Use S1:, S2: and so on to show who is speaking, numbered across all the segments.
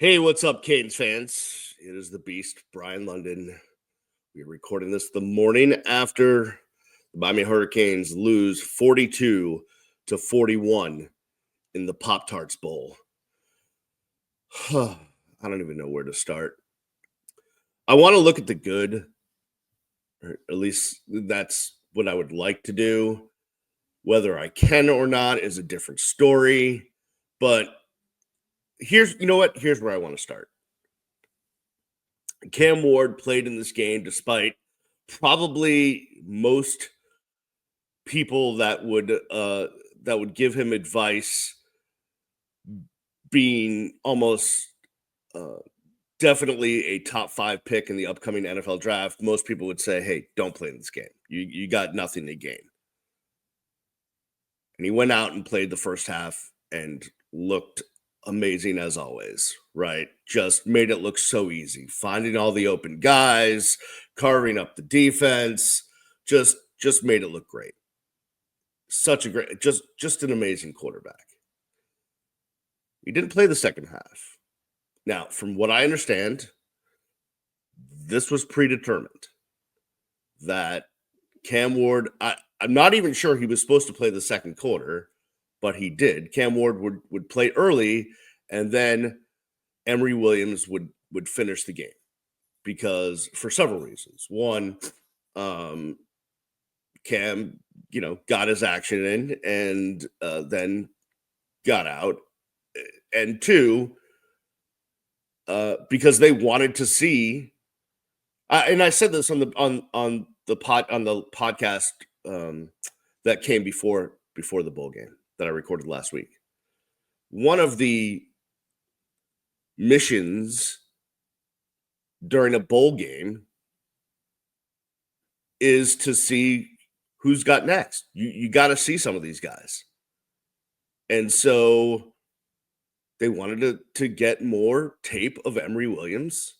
S1: Hey, what's up, Canes fans? It is the Beast, Brian London. We're recording this the morning after the Miami Hurricanes lose 42-41 in the Pop Tarts Bowl. I don't even know where to start. I want to look at the good, or at least that's what I would like to do. Whether I can or not is a different story. But here's where I want to start. Cam Ward played in this game despite probably most people that would give him advice being almost definitely a top 5 pick in the upcoming NFL draft. Most people would say, hey, don't play in this game. You got nothing to gain. And he went out and played the first half and looked amazing as always, right? Just made it look so easy. Finding all the open guys, carving up the defense, just made it look great. Such a great, just an amazing quarterback. He didn't play the second half. Now, from what I understand, this was predetermined that Cam Ward, I'm not even sure he was supposed to play the second quarter, but he did. Cam Ward would play early, and then Emory Williams would finish the game because for several reasons. One, Cam, got his action in and then got out, and two, because they wanted to see. And I said this on the podcast that came before the bowl game that I recorded last week. One of the missions during a bowl game is to see who's got next. You got to see some of these guys. And so they wanted to get more tape of Emory Williams.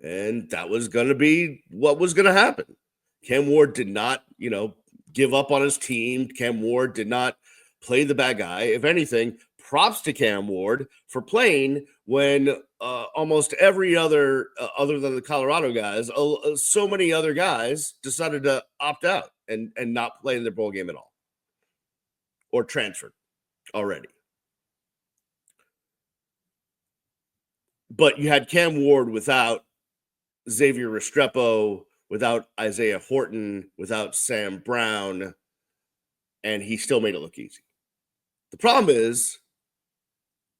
S1: And that was going to be what was going to happen. Cam Ward did not, give up on his team. Cam Ward did not play the bad guy. If anything, props to Cam Ward for playing when almost every other than the Colorado guys, so many other guys decided to opt out and not play in their bowl game at all or transferred already. But you had Cam Ward without Xavier Restrepo, without Isaiah Horton, without Sam Brown, and he still made it look easy. The problem is,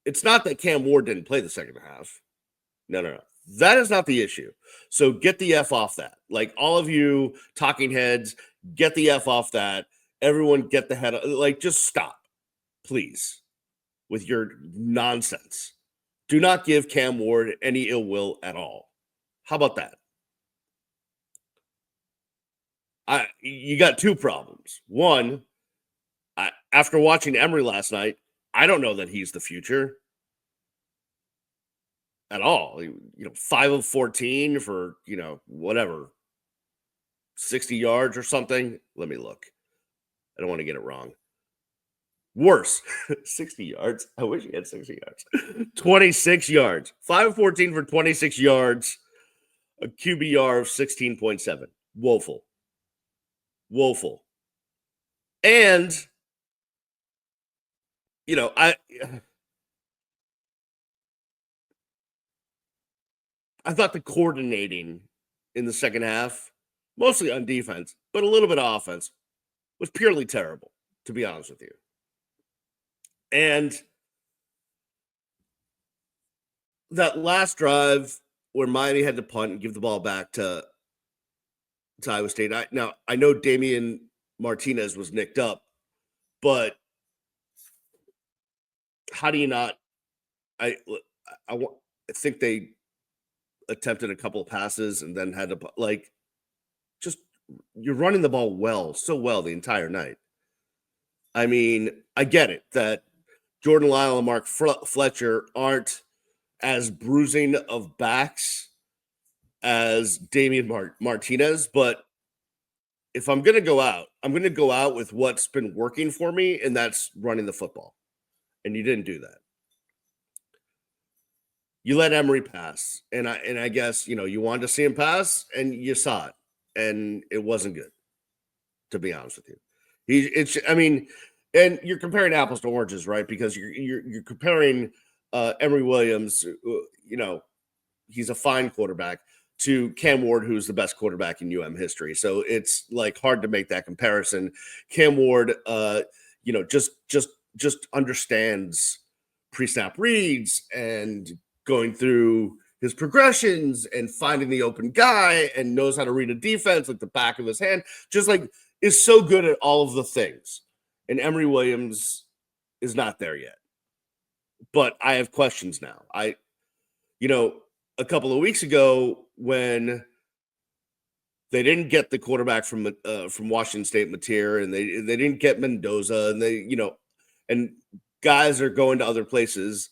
S1: it's not that Cam Ward didn't play the second half. No. That is not the issue. So get the F off that. Like, all of you talking heads, get the F off that. Everyone get the head. Like, just stop, please, with your nonsense. Do not give Cam Ward any ill will at all. How about that? You got two problems. One, after watching Emory last night, I don't know that he's the future at all. 5 of 14 for, whatever, 60 yards or something. Let me look. I don't want to get it wrong. Worse, 60 yards. I wish he had 60 yards. 26 yards. 5 of 14 for 26 yards. A QBR of 16.7. Woeful. And, I thought the coordinating in the second half, mostly on defense, but a little bit of offense, was purely terrible, to be honest with you. And that last drive where Miami had to punt and give the ball back to Iowa State. I know Damian Martinez was nicked up, but how do you not? I think they attempted a couple of passes and then had to you're running the ball so well the entire night. I mean, I get it that Jordan Lyle and Mark Fletcher aren't as bruising of backs as Damian Martinez, but if I'm going to go out, I'm going to go out with what's been working for me, and that's running the football. And you didn't do that. You let Emery pass, and I guess, you wanted to see him pass, and you saw it, and it wasn't good, to be honest with you. I mean, and you're comparing apples to oranges, right? Because you're comparing Emery Williams, you know, he's a fine quarterback, to Cam Ward, who's the best quarterback in history. So it's like hard to make that comparison. Cam Ward, just understands pre-snap reads and going through his progressions and finding the open guy and knows how to read a defense like the back of his hand. Just like is so good at all of the things. And Emery Williams is not there yet. But I have questions now. A couple of weeks ago when they didn't get the quarterback from Washington State, Mateer, and they didn't get Mendoza, and and guys are going to other places.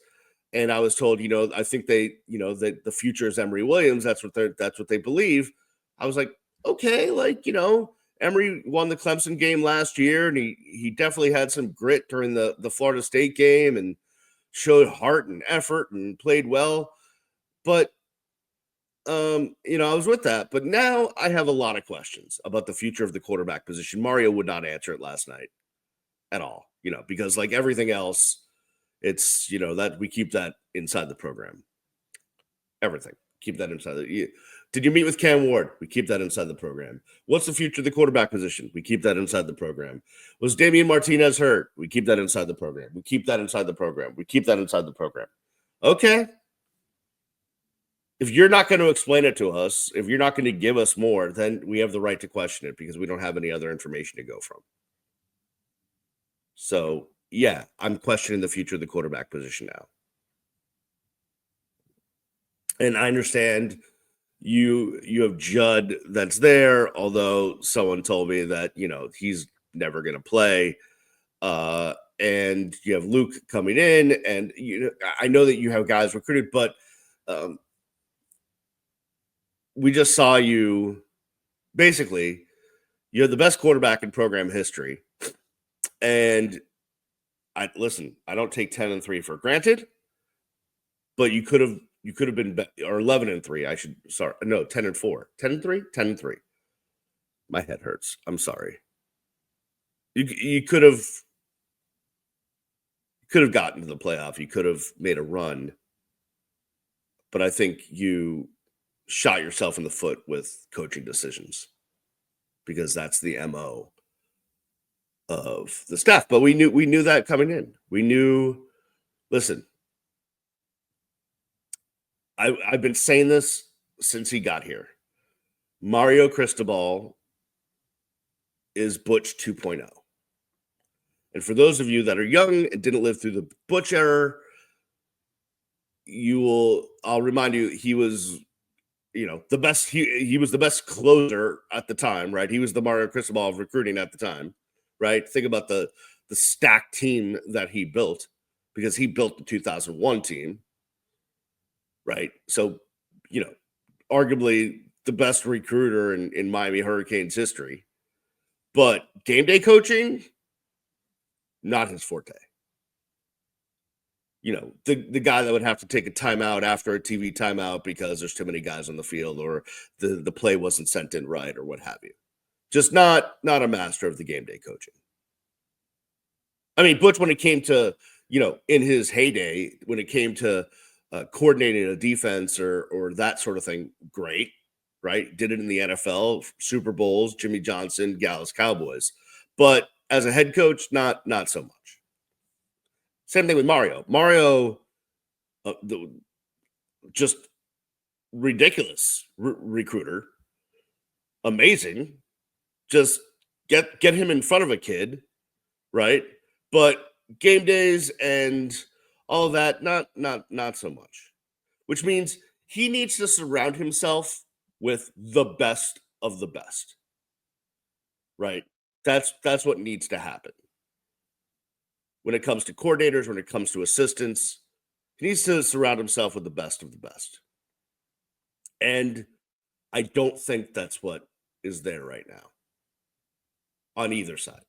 S1: And I was told, I think that the future is Emery Williams. That's what they believe. I was like, okay, Emery won the Clemson game last year, and he definitely had some grit during the Florida State game and showed heart and effort and played well. But I was with that. But now I have a lot of questions about the future of the quarterback position. Mario would not answer it last night at all, because like everything else, it's that we keep that inside the program. Everything. Keep that inside did you meet with Cam Ward? We keep that inside the program. What's the future of the quarterback position? We keep that inside the program. Was Damian Martinez hurt? We keep that inside the program. We keep that inside the program. We keep that inside the program. Okay. If you're not going to explain it to us, if you're not going to give us more, then we have the right to question it because we don't have any other information to go from. So, yeah, I'm questioning the future of the quarterback position now. And I understand you have Judd that's there, although someone told me that, he's never going to play. And you have Luke coming in, and I know that you have guys recruited, but we just saw you basically, you're the best quarterback in program history. And I don't take 10-3 for granted, but you could have been or 11-3. 10-4, 10-3, 10-3. My head hurts. I'm sorry. You could have gotten to the playoff. You could have made a run, but I think you shot yourself in the foot with coaching decisions because that's the MO of the staff. But we knew that coming in. We knew, listen, I've been saying this since he got here. Mario Cristobal is Butch 2.0. And for those of you that are young and didn't live through the Butch era, I'll remind you, he was the best. He was the best closer at the time, right? He was the Mario Cristobal of recruiting at the time, right? Think about the stacked team that he built, because he built the 2001 team, right? So, arguably the best recruiter in Miami Hurricanes history. But game day coaching, not his forte. The guy that would have to take a timeout after a TV timeout because there's too many guys on the field, or the play wasn't sent in right, or what have you. Just not a master of the game day coaching. I mean, Butch, when it came to, in his heyday, when it came to coordinating a defense or that sort of thing, great, right? Did it in the NFL, Super Bowls, Jimmy Johnson, Dallas Cowboys. But as a head coach, not so much. Same thing with Mario. Mario, just ridiculous recruiter. Amazing. Just get him in front of a kid, right? But game days and all of that, not so much. Which means he needs to surround himself with the best of the best, right? That's what needs to happen. When it comes to coordinators, when it comes to assistants, he needs to surround himself with the best of the best. And I don't think that's what is there right now on either side.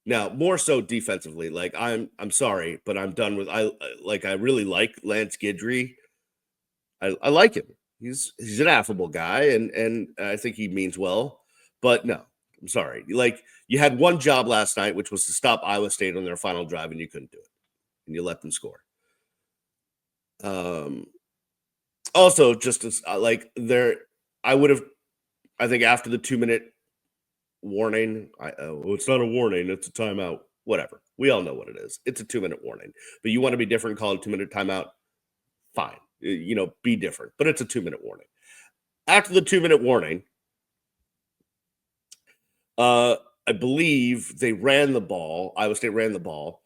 S1: Now, more so defensively, like I'm sorry, but I'm done with I really like Lance Guidry, I like him. He's an affable guy, and I think he means well. But no, I'm sorry. Like you had one job last night, which was to stop Iowa State on their final drive, and you couldn't do it, and you let them score. Um, Also, just as like there, I would have. I think after the 2 minute warning, well, it's not a warning; it's a timeout. Whatever. We all know what it is. It's a 2 minute warning. But you want to be different? Call it 2 minute timeout. Fine. Be different. But it's a 2 minute warning. After the 2 minute warning, uh, I believe they ran the ball. Iowa State ran the ball,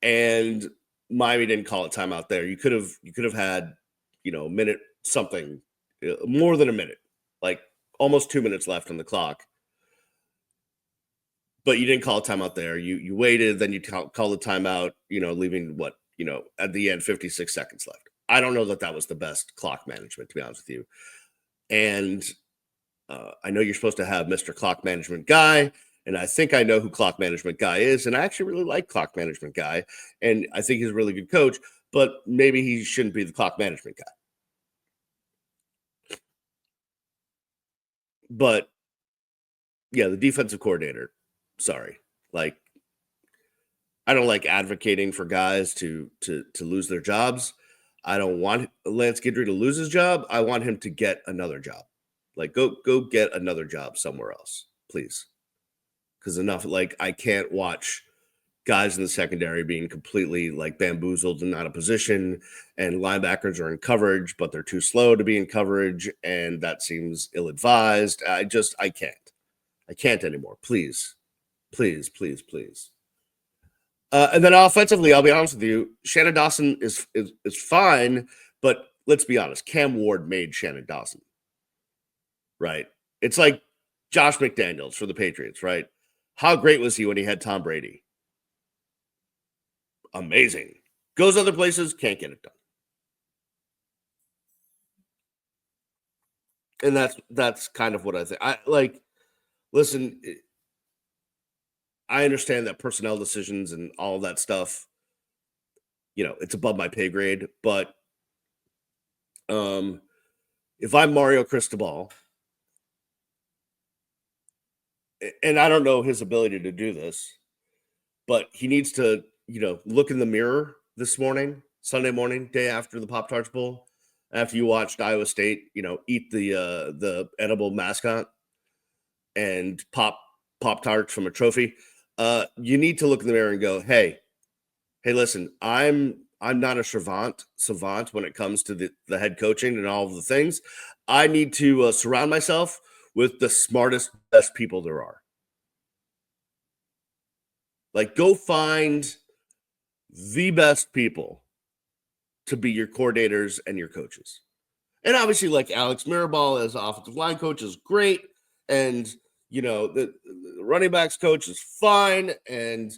S1: and Miami didn't call it timeout there. You could have had, a minute something, more than a minute, like almost 2 minutes left on the clock. But you didn't call a timeout there. You waited, then you call the timeout. Leaving what at the end 56 seconds left. I don't know that that was the best clock management, to be honest with you. And I know you're supposed to have Mr. Clock Management Guy, and I think I know who Clock Management Guy is, and I actually really like Clock Management Guy, and I think he's a really good coach, but maybe he shouldn't be the clock management guy. But yeah, the defensive coordinator, sorry. Like I don't like advocating for guys to lose their jobs. I don't want Lance Guidry to lose his job. I want him to get another job. Like go get another job somewhere else, please. Because enough, like I can't watch guys in the secondary being completely like bamboozled and out of position, and linebackers are in coverage, but they're too slow to be in coverage, and that seems ill-advised. I can't. I can't anymore. Please, please, please, please. And then offensively, I'll be honest with you, Shannon Dawson is fine, but let's be honest, Cam Ward made Shannon Dawson, right? It's like Josh McDaniels for the Patriots, right? How great was he when he had Tom Brady? Amazing. Goes other places, can't get it done. And that's kind of what I think. I like listen, I understand that personnel decisions and all that stuff, it's above my pay grade, but um if I'm Mario Cristobal, and I don't know his ability to do this, but he needs to, look in the mirror this morning, Sunday morning, day after the Pop Tarts Bowl, after you watched Iowa State, eat the edible mascot and Pop Tarts from a trophy. You need to look in the mirror and go, hey, listen, I'm not a savant when it comes to the head coaching and all of the things. I need to surround myself with the smartest, best people there are. Like, go find the best people to be your coordinators and your coaches. And obviously, like Alex Mirabal as offensive line coach is great. And, the running backs coach is fine. And,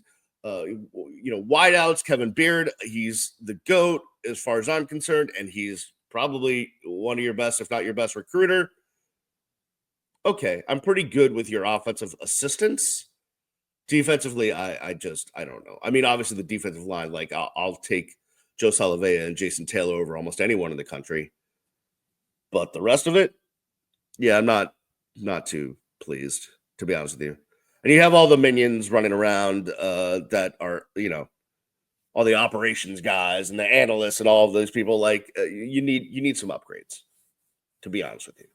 S1: wideouts, Kevin Beard, he's the GOAT as far as I'm concerned. And he's probably one of your best, if not your best recruiter. Okay, I'm pretty good with your offensive assistants. Defensively, I don't know. I mean, obviously the defensive line, like I'll take Joe Salavea and Jason Taylor over almost anyone in the country. But the rest of it, yeah, I'm not too pleased, to be honest with you. And you have all the minions running around that are, all the operations guys and the analysts and all of those people. Like you need some upgrades, to be honest with you,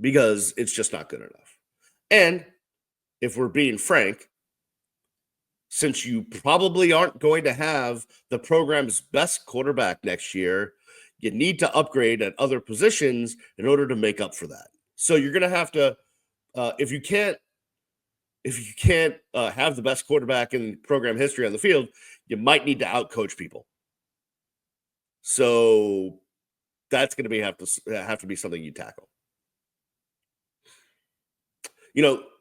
S1: because it's just not good enough. And if we're being frank, since you probably aren't going to have the program's best quarterback next year, you need to upgrade at other positions in order to make up for that. So you're going to have to, if you can't have the best quarterback in program history on the field, you might need to outcoach people. So that's going to have to be something you tackle.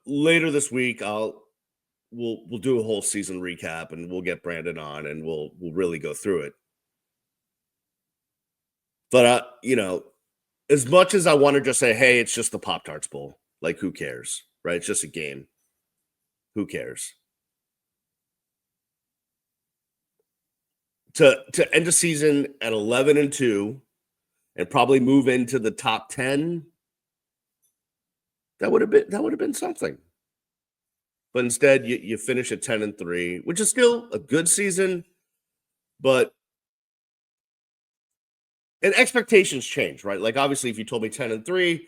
S1: Later this week, we'll do a whole season recap and we'll get Brandon on and we'll really go through it. But as much as I want to just say, hey, it's just the Pop Tarts Bowl, like who cares, right? It's just a game. Who cares? To end the season at 11-2 and probably move into the top 10, that would have been something. But instead, you finish at 10-3, which is still a good season, but and expectations change, right? Like obviously, if you told me 10-3,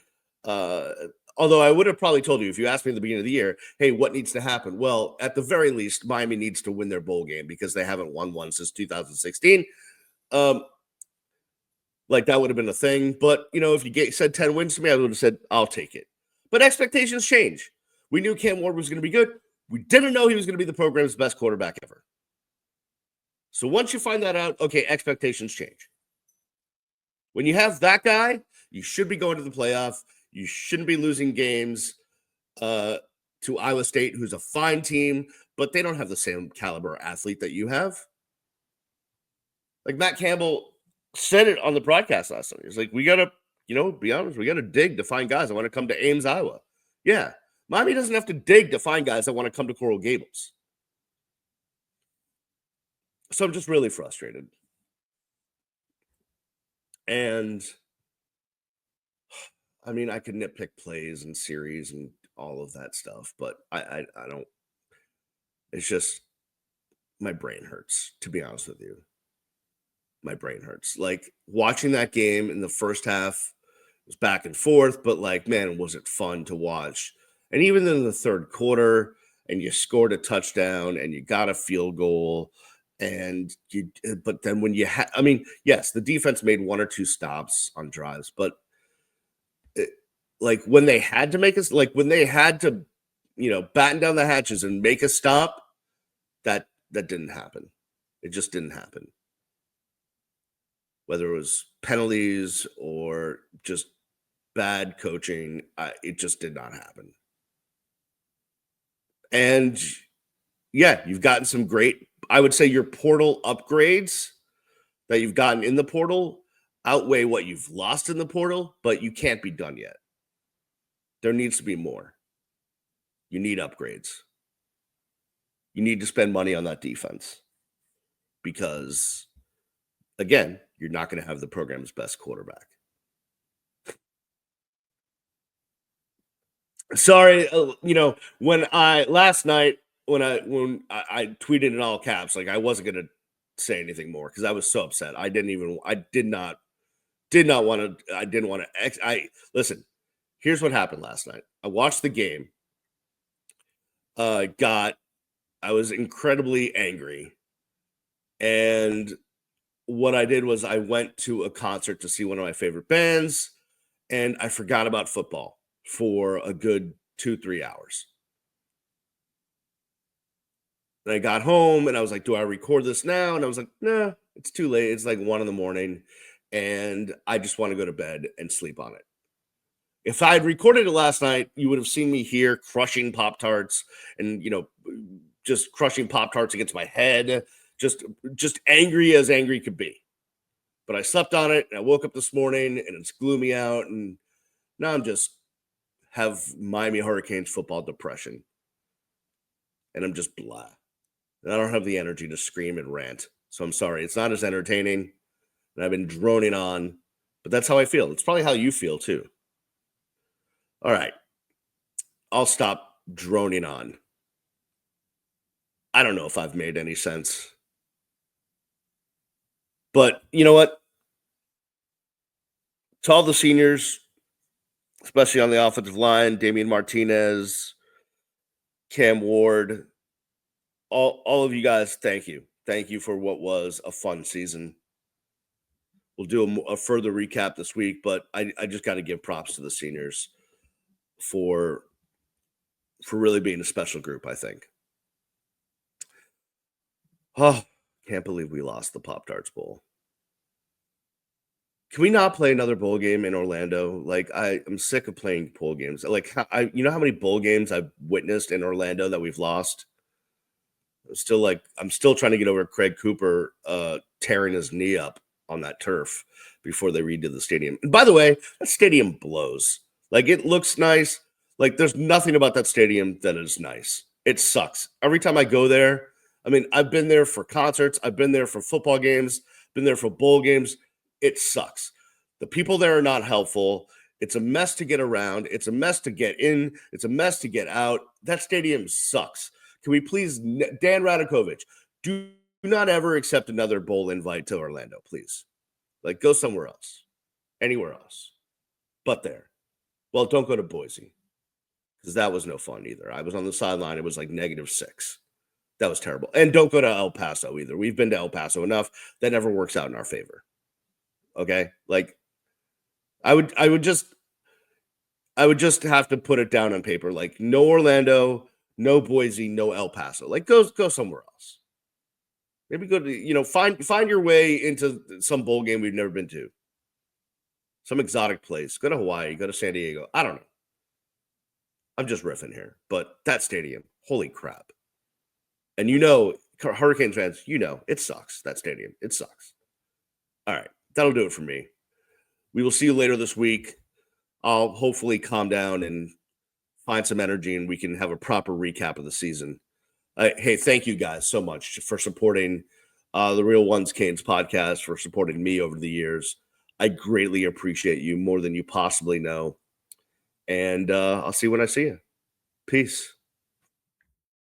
S1: uh, although I would have probably told you if you asked me at the beginning of the year, hey, what needs to happen? Well, at the very least, Miami needs to win their bowl game because they haven't won one since 2016. Um, like that would have been a thing. But if you said 10 wins to me, I would have said, I'll take it. But expectations change. We knew Cam Ward was going to be good. We didn't know he was going to be the program's best quarterback ever. So once you find that out, okay, expectations change. When you have that guy, you should be going to the playoff. You shouldn't be losing games to Iowa State, who's a fine team, but they don't have the same caliber athlete that you have. Like Matt Campbell said it on the broadcast last night. He's like, we got to, be honest, we got to dig to find guys that want to come to Ames, Iowa. Yeah. Miami doesn't have to dig to find guys that want to come to Coral Gables. So I'm just really frustrated. And I mean, I could nitpick plays and series and all of that stuff, but I don't. It's just my brain hurts, to be honest with you. My brain hurts. Like watching that game in the first half was back and forth, but like, man, was it fun to watch? And even in the third quarter, and you scored a touchdown and you got a field goal, but then when you had, I mean, yes, the defense made one or two stops on drives, but like when they had to make us, like when they had to, batten down the hatches and make a stop, that didn't happen. It just didn't happen. Whether it was penalties or just bad coaching, it just did not happen. And yeah, you've gotten some great, I would say your portal upgrades that you've gotten in the portal outweigh what you've lost in the portal, but you can't be done yet. There needs to be more. You need upgrades. You need to spend money on that defense because, again, you're not going to have the program's best quarterback. Sorry, when I last night when I tweeted in all caps, like I wasn't going to say anything more because I was so upset. I did not want to. I didn't want to. Listen. Here's what happened last night. I watched the game. I was incredibly angry, and what I did was I went to a concert to see one of my favorite bands, and I forgot about football for a good 2-3 hours. And I got home and I was like, do I record this now? And I was like, nah, it's too late. It's like 1 a.m. and I just want to go to bed and sleep on it. If I had recorded it last night, you would have seen me here crushing Pop Tarts and, just crushing Pop Tarts against my head, just angry as angry could be. But I slept on it and I woke up this morning and it's gloomy out. And now I'm just have Miami Hurricanes football depression. And I'm just blah. And I don't have the energy to scream and rant. So I'm sorry. It's not as entertaining. And I've been droning on, but that's how I feel. It's probably how you feel too. All right. I'll stop droning on. I don't know if I've made any sense. But you know what? To all the seniors, especially on the offensive line, Damian Martinez, Cam Ward, all of you guys, thank you. Thank you for what was a fun season. We'll do a further recap this week, but I just got to give props to the seniors for really being a special group, I think. Oh, can't believe we lost the Pop Tarts Bowl. Can we not play another bowl game in Orlando? Like I'm sick of playing bowl games. Like how many bowl games I've witnessed in Orlando that we've lost? I'm still trying to get over Craig Cooper tearing his knee up on that turf before they redid the stadium. And by the way, that stadium blows. Like it looks nice. Like there's nothing about that stadium that is nice. It sucks. Every time I go there, I mean, I've been there for concerts, I've been there for football games, been there for bowl games. It sucks. The people there are not helpful. It's a mess to get around. It's a mess to get in. It's a mess to get out. That stadium sucks. Can we please, Dan Radakovich, do not ever accept another bowl invite to Orlando, please. Like, go somewhere else, anywhere else, but there. Well, don't go to Boise because that was no fun either. I was on the sideline. It was like -6. That was terrible. And don't go to El Paso either. We've been to El Paso enough. That never works out in our favor. Okay? Like, I would just have to put it down on paper. Like, no Orlando, no Boise, no El Paso. Like, go somewhere else. Maybe go to, find your way into some bowl game we've never been to. Some exotic place. Go to Hawaii, go to San Diego. I don't know. I'm just riffing here. But that stadium, holy crap. And Hurricanes fans, it sucks. That stadium. It sucks. All right. That'll do it for me. We will see you later this week. I'll hopefully calm down and find some energy and we can have a proper recap of the season. Hey, thank you guys so much for supporting the Real Ones Canes podcast, for supporting me over the years. I greatly appreciate you more than you possibly know. And I'll see you when I see you. Peace.